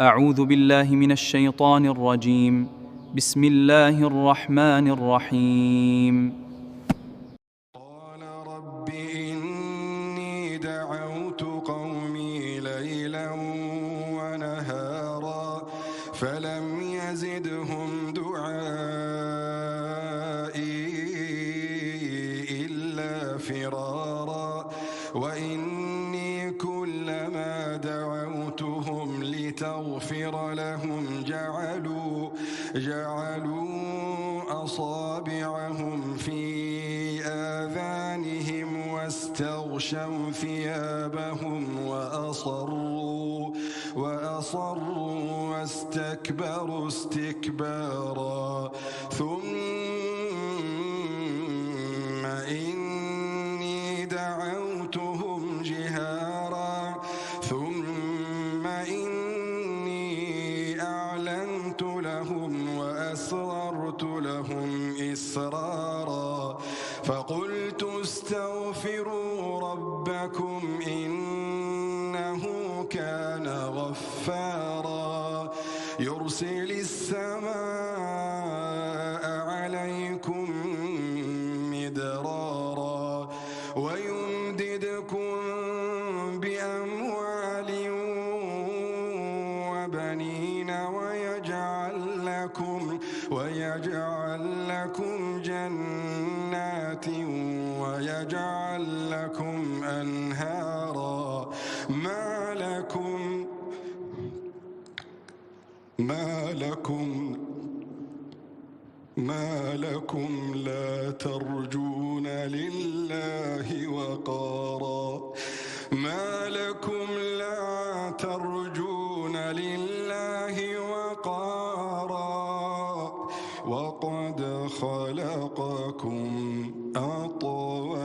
أعوذ بالله من الشيطان الرجيم. بسم الله الرحمن الرحيم. قال رب إني دعوت قومي ليلا ونهارا فلم يزدهم دعائي إلا فرارا وإني كلما دعوتهم لتغفر لهم جعلوا أصابعهم في آذانهم واستغشوا ثيابهم وأصروا واستكبروا استكبارا ثم إني دعوتهم جهارا ثم إني أعلنت لهم وأسررت لهم إسرارا فقلت استغفروا ربكم إنه كان غفارا يرسل السماء عليكم مدرارا ويمددكم بأموال وبنين ويجعل لكم جنات ويجعل لكم أنهارا ما لكم لا ترجون لله وقارا ما لكم لا ترجون لله وقارا وقد خلقكم أطوارا